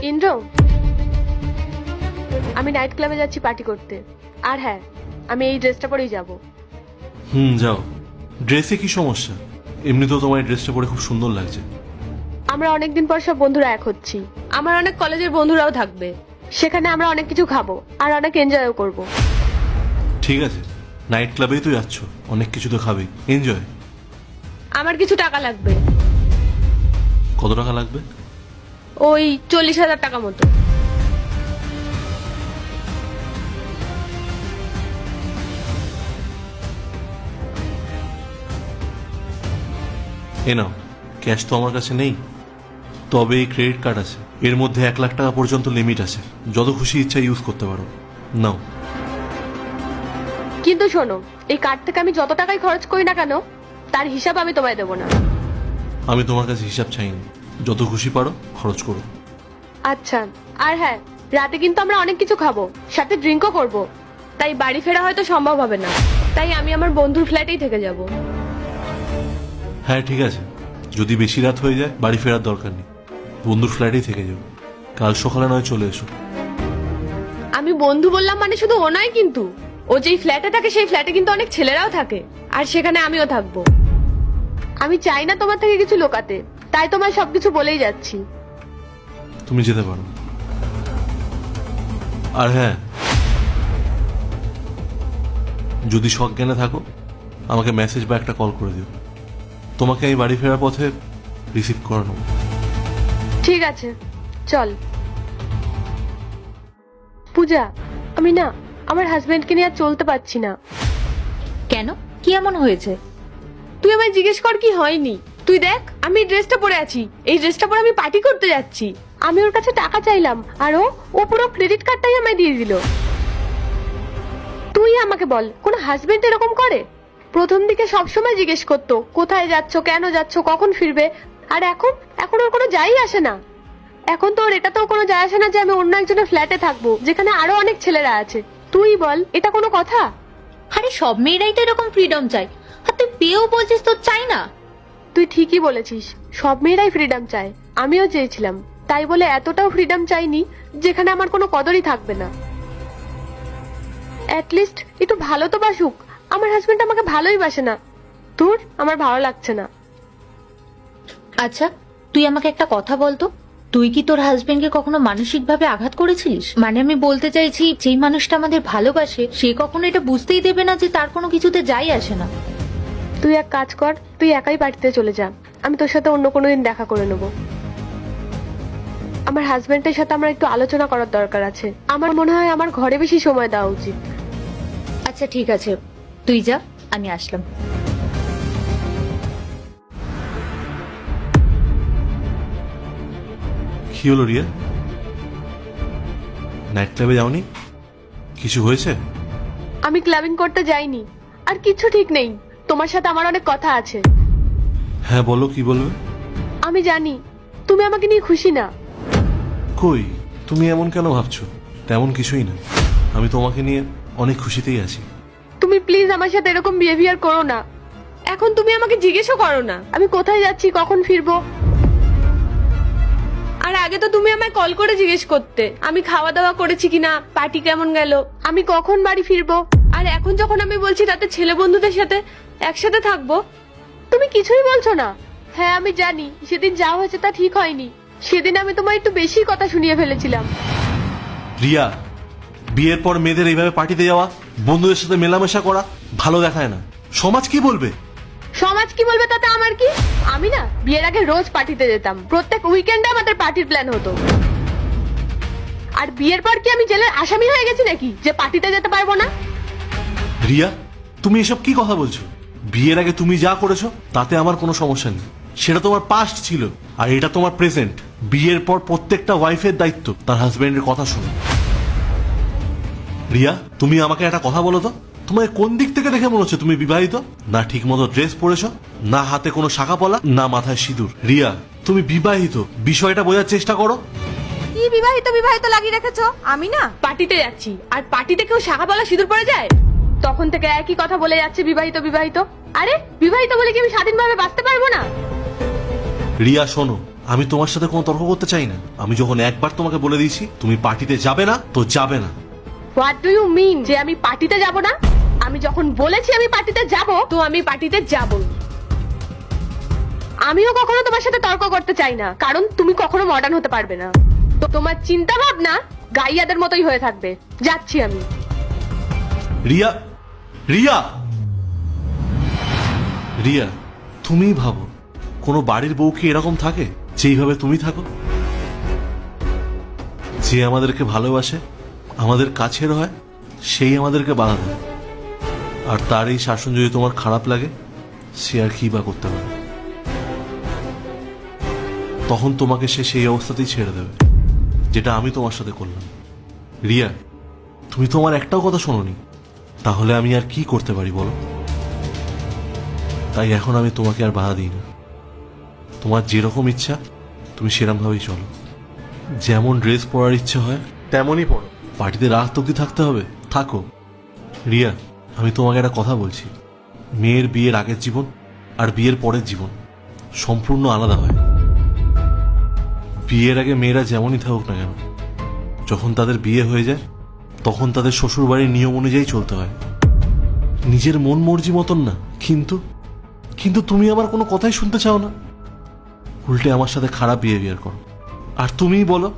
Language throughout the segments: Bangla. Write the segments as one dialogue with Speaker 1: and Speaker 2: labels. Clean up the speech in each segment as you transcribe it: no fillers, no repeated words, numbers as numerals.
Speaker 1: ইন্দ্র, আমি নাইট ক্লাবে যাচ্ছি পার্টি করতে। আর হ্যাঁ, আমি এই ড্রেসটা পরেই যাব।
Speaker 2: যাও। ড্রেসে কি সমস্যা? এমনিতেও তোমার এই ড্রেসটা পরে খুব সুন্দর লাগছে।
Speaker 1: আমরা অনেকদিন পর সব বন্ধুরা এক হচ্ছি। আমার অনেক কলেজের বন্ধুরাও থাকবে। সেখানে আমরা অনেক কিছু খাবো আর অনেক এনজয়ও করব।
Speaker 2: ঠিক আছে, নাইট ক্লাবেই তো যাচ্ছ, অনেক কিছু তো খাবে, এনজয়।
Speaker 1: আমার কিছু টাকা লাগবে,
Speaker 2: কত টাকা লাগবে?
Speaker 1: ওই 40,000 টাকা মতো।
Speaker 2: এ নাও, ক্যাশ তো আমার কাছে নেই, তবে এই ক্রেডিট কার্ড আছে, এর মধ্যে 1,00,000 টাকা পর্যন্ত লিমিট আছে, যত খুশি ইচ্ছা ইউজ করতে পারো। নাও।
Speaker 1: কিন্তু শোনো, এই কার্ড থেকে আমি যত টাকাই খরচ করি না কেন, তার হিসাব আমি তোমায় দেবো না।
Speaker 2: আমি তোমার কাছে হিসাব চাইনি, যত খুশি পারো খরচ করো।
Speaker 1: আচ্ছা, আর হ্যাঁ, রাতে কিন্তু আমরা অনেক কিছু খাবো, সাথে ড্রিঙ্কও করব। তাই বাড়ি ফেরা হয়তো সম্ভব হবে না, তাই আমি আমার বন্ধুর ফ্ল্যাটেই থেকে যাব।
Speaker 2: হ্যাঁ ঠিক আছে, যদি বেশি রাত হয়ে যায় বাড়ি ফেরার দরকার নেই, বন্ধুর ফ্ল্যাটেই থেকে যাও। কাল সকালে নয় চলে এসো।
Speaker 1: আমি বন্ধু বললাম মানে শুধু ও নয়, কিন্তু ও যেই ফ্ল্যাটে থাকে সেই ফ্ল্যাটে কিন্তু অনেক ছেলেরাও থাকে, আর সেখানে আমিও থাকবো। আমি চাই না তোমার থেকে কিছু লুকাতে, তাই তোমায় সবকিছু বলেই যাচ্ছি।
Speaker 2: তুমি যেতে পারো। আর হ্যাঁ, যদি সজ্ঞানে থাকো আমাকে মেসেজ বা একটা কল করে দিও, তোমাকে আমি বাড়ি ফেরার পথে রিসিভ করে নেবো।
Speaker 1: ঠিক আছে, চল। পূজা, আমি না আমার হাজবেন্ডকে নিয়ে আর চলতে পারছি না।
Speaker 3: কেন, কি এমন হয়েছে?
Speaker 1: তুই আমায় জিজ্ঞেস কর কি হয়নি। তুই দেখ, আমি এই ড্রেসটা পরে আছি, এই ড্রেসটা পরে আমি পার্টি করতে যাচ্ছি। আমি ওর কাছে টাকা চাইলাম আর ও পুরো ক্রেডিট কার্ডটাই আমায় দিয়ে দিল। তুই আমাকে বল, কোন হাজবেন্ড এরকম করে? প্রথম দিকে সবসময় জিজ্ঞেস করতো কোথায় যাচ্ছ, কেন যাচ্ছ, কখন ফিরবে। আর এখন এখন ওর কোনো যাই আসে না। এখন তো ওর এটাতেও কোনো যায় আসে না যে আমি অন্য একজনের ফ্ল্যাটে থাকবো, যেখানে আরো অনেক ছেলেরা আছে। তুই বল, এটা কোনো কথা?
Speaker 3: আরে সব মেয়েরাই তো এরকম ফ্রিডম চাই, আর তুই পেয়েও বলছিস তোর চাই না।
Speaker 1: তুই ঠিকই বলেছিস, সব মেয়েরাই ফ্রিডম চায়, আমিও চেয়েছিলাম। তাই বলে এতটাও ফ্রিডম চাইনি যেখানে আমার কোনো কদরই থাকবে না। অ্যাটলিস্ট একটু ভালো তো বাসুক। আমার হাজবেন্ড আমাকে ভালোই বাসে না। তোর আমার ভালো লাগছে না।
Speaker 3: আচ্ছা, তুই আমাকে একটা কথা বলতো, তুই কি তোর হাজবেন্ডকে কখনো মানসিকভাবে আঘাত করেছিস? মানে আমি বলতে চাইছি, যেই মানুষটা আমাদের ভালোবাসে সে কখনো এটা বুঝতেই দেবে না যে তার কোনো কিছুতে যাই আসে না।
Speaker 1: তুই এক কাজ কর, তুই একাই বাড়িতে চলে যা, আমি তোর সাথে অন্য কোনো দিন দেখা করে নেব। আমার হাজবেন্ডের সাথে আমার একটু আলোচনা করার দরকার আছে। আমার মনে হয় আমার ঘরে বেশি সময় দেওয়া উচিত।
Speaker 3: আচ্ছা ঠিক আছে, তুই যা, আমি আসলাম।
Speaker 2: কি হলো রিয়া, নাইট ক্লাবে যাওনি? কিছু হয়েছে?
Speaker 1: আমি ক্লাবিং করতে যাইনি, আর কিছু ঠিক নেই। তোমার সাথে আমার অনেক কথা আছে।
Speaker 2: হ্যাঁ বলো, কি বলবে?
Speaker 1: আমি জানি তুমি আমাকে নিয়ে খুশি না।
Speaker 2: কই, তুমি এমন কেন ভাবছো? তেমন কিছুই না, আমি তোমাকে নিয়ে অনেক খুশিতেই আছি।
Speaker 1: তুমি প্লিজ আমার সাথে এরকম বিহেভিয়ার করো না। এখন তুমি আমাকে জিজ্ঞেসও করো না আমি কোথায় যাচ্ছি, কখন ফিরবো। আর আগে তো তুমি আমায় কল করে জিজ্ঞেস করতে আমি খাওয়া দাওয়া করেছি কিনা, পার্টি কেমন গেল, আমি কখন বাড়ি ফিরবো। আর এখন যখন আমি বলছি রাতে ছেলে বন্ধুদের সাথে একসাথে থাকবো, তুমি কিছুই বলছো না। হ্যাঁ আমি জানি সেদিন যা হয়েছে তা ঠিক হয়নি। সেদিন আমি তোমায় একটু বেশি কথা শুনিয়ে ফেলেছিলাম।
Speaker 2: রিয়া, বিয়ের পর মেয়েদের এইভাবে পার্টিতে যাওয়া, বন্ধুদের সাথে মেলামেশা করা ভালো দেখায় না। সমাজ কি বলবে?
Speaker 1: সমাজ কি বলবে তাতে আমার কি? আমি না বিয়ের আগে রোজ পার্টিতে যেতাম, প্রত্যেক উইকেন্ডে আমাদের পার্টির প্ল্যান হতো। আর বিয়ের পর কি আমি জেলের আসামি হয়ে গেছি নাকি যে পার্টিতে যেতে পারবো না?
Speaker 2: রিয়া, তুমি এসব কি কথা বলছো? বিয়ের আগে তুমি যা করেছো তাতে আমার কোনো সমস্যা নেই, সেটা তোমার পাস্ট ছিল, আর এটা তোমার প্রেজেন্ট। বিয়ের পর প্রত্যেকটা ওয়াইফের দায়িত্ব তার হাজবেন্ডের কথা শোনো। রিয়া, তুমি আমাকে একটা কথা বলো তো, তোমার কোন দিক থেকে দেখে মনে হচ্ছে তুমি বিবাহিত? না ঠিক মতো ড্রেস পরেছো, না হাতে কোনো শাখা পলা, না মাথায় সিঁদুর। রিয়া, তুমি বিবাহিত, বিষয়টা বোঝার চেষ্টা করো।
Speaker 4: কি বিবাহিত বিবাহিত লাগিয়ে রেখেছো? আমি না
Speaker 1: পার্টিতে যাচ্ছি, আর পার্টিতে কেউ শাখা পলা সিঁদুর পরে যায়? তখন থেকে একই কথা বলে যাচ্ছে বিবাহিত বিবাহিত। আরে বিবাহিত বলে কি আমি স্বাধীনভাবে বাঁচতে পারবো না?
Speaker 2: রিয়া শোনো, আমি তোমার সাথে কোনো তর্ক করতে চাই না। আমি যখন একবার তোমাকে বলে দিয়েছি তুমি পার্টিতে যাবে না, তো যাবে না।
Speaker 1: হোয়াট ডু ইউ মিন যে আমি পার্টিতে যাব না? আমি যখন বলেছি আমি পার্টিতে যাব, তো আমি পার্টিতে যাব। আমিও কখনো তোমার সাথে তর্ক করতে চাই না, কারণ তুমি কখনো মডার্ন হতে পারবে না। তো তোমার চিন্তা ভাবনা গাইয়াদের মতোই হয়ে থাকবে। যাচ্ছি আমি।
Speaker 2: রিয়া, রিয়া, রিয়া, তুমিই ভাবো কোনো বাড়ির বউ কি এরকম থাকে যেইভাবে তুমি থাকো? যে আমাদেরকে ভালোবাসে, আমাদের কাছের হয়, সেই আমাদেরকে বাধা দেয়। আর তার এই শাসন যদি তোমার খারাপ লাগে, সে আর কি বা করতে পারে? তখন তোমাকে সে সেই অবস্থাতেই ছেড়ে দেবে, যেটা আমি তোমার সাথে করলাম। রিয়া, তুমি তো আমার একটাও কথা শোনোনি, তাহলে আমি আর কি করতে পারি বলো? তাই এখন আমি তোমাকে আর বাধা দিই না। তোমার যেরকম ইচ্ছা তুমি সেরকম ভাবেই চলো। যেমন ড্রেস পরার ইচ্ছা হয় তেমনই পরো। পার্টিতে রাত অব্দি থাকতে হবে, থাকো। রিয়া, আমি তোমাকে একটা কথা বলছি, মেয়ের বিয়ের আগের জীবন আর বিয়ের পরের জীবন সম্পূর্ণ আলাদা হয়। বিয়ের আগে মেয়েরা যেমনই থাকুক না কেন, যখন তাদের বিয়ে হয়ে যায় তখন তাদের শ্বশুর বাড়ির নিয়ম অনুযায়ী চলতে হয়, নিজের মন মর্জি মতন না। কিন্তু কিন্তু তুমি আমার কোনো কথাই শুনতে চাও না, উল্টে আমার সাথে খারাপ বিহেভিয়ার করো। আর তুমিই বলো,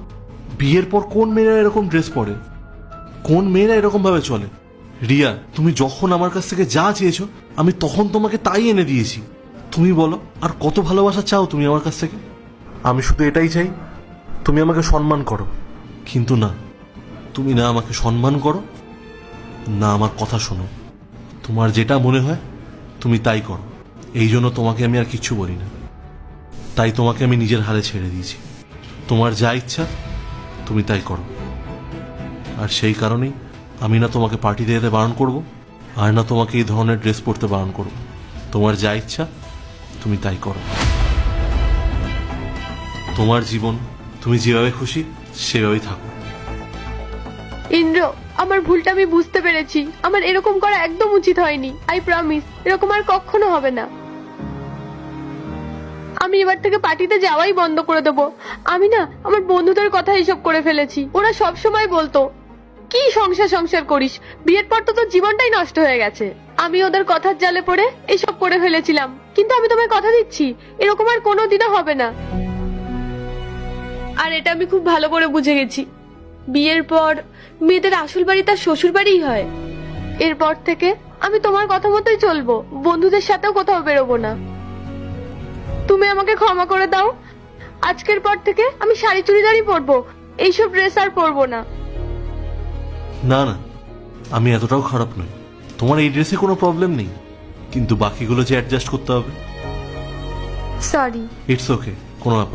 Speaker 2: বিয়ের পর কোন মেয়েরা এরকম ড্রেস পরে, কোন মেয়েরা এরকম ভাবে চলে? রিয়া, তুমি যখন আমার কাছ থেকে যা চেয়েছো আমি তখন তোমাকে তাই এনে দিয়েছি। তুমি বলো আর কত ভালোবাসা চাও তুমি আমার কাছ থেকে? আমি শুধু এটাই চাই তুমি আমাকে সম্মান করো। কিন্তু না, তুমি না আমাকে সম্মান করো, না আমার কথা শোনো। তোমার যেটা মনে হয় তুমি তাই করো। এই জন্য তোমাকে আমি আর কিচ্ছু বলি না। তাই তোমাকে আমি নিজের হালে ছেড়ে দিয়েছি। তোমার যা ইচ্ছা তুমি তাই করো। আর সেই কারণেই আমি না তোমাকে পার্টিতে যেতে বারণ করব, আর না তোমাকে এই ধরনের ড্রেস পরতে বারণ করব। তোমার যা ইচ্ছা তুমি তাই করো। তোমার জীবন, তুমি যেভাবে খুশি সেভাবেই থাকো।
Speaker 1: ইন্দ্র, আমার ভুলটা আমি বুঝতে পেরেছি। আমার এরকম করা একদম উচিত হয়নি। আই প্রমিস, এরকম আর কখনো হবে না। আমি এবার থেকে পার্টিতে যাওয়াই বন্ধ করে দেবো। আমি না আমার বন্ধুদের কথা এইসব করে ফেলেছি। ওরা সব সময় বলতো, কি সংসার করিস, বিয়ের পর তো তোর জীবনটাই নষ্ট হয়ে গেছে। আমি ওদের কথার জালে পড়ে এইসব করে ফেলেছিলাম। কিন্তু আমি তোমায় কথা দিচ্ছি, এরকম আর কোনোদিনও হবে না। আর এটা আমি খুব ভালো করে বুঝে গেছি, বিয়ের পর মেয়েদের আসল বাড়ি তার শ্বশুর বাড়িই হয়। এরপর থেকে আমি তোমার কথা মতোই চলবো, বন্ধুদের সাথেও কোথাও বেরোবো না। তুমি আমাকে ক্ষমা করে দাও। আজকের পর থেকে আমি শাড়ি চুড়িদারই পরবো, এইসব ড্রেস আর পরবো না।
Speaker 2: না না, আমি এতটাও খারাপ নই। তোমার এই ড্রেসে কোনো প্রবলেম নেই, কিন্তু বাকিগুলো যে অ্যাডজাস্ট করতে হবে।
Speaker 1: সরি।
Speaker 2: ইটস ওকে, কোনো ব্যাপার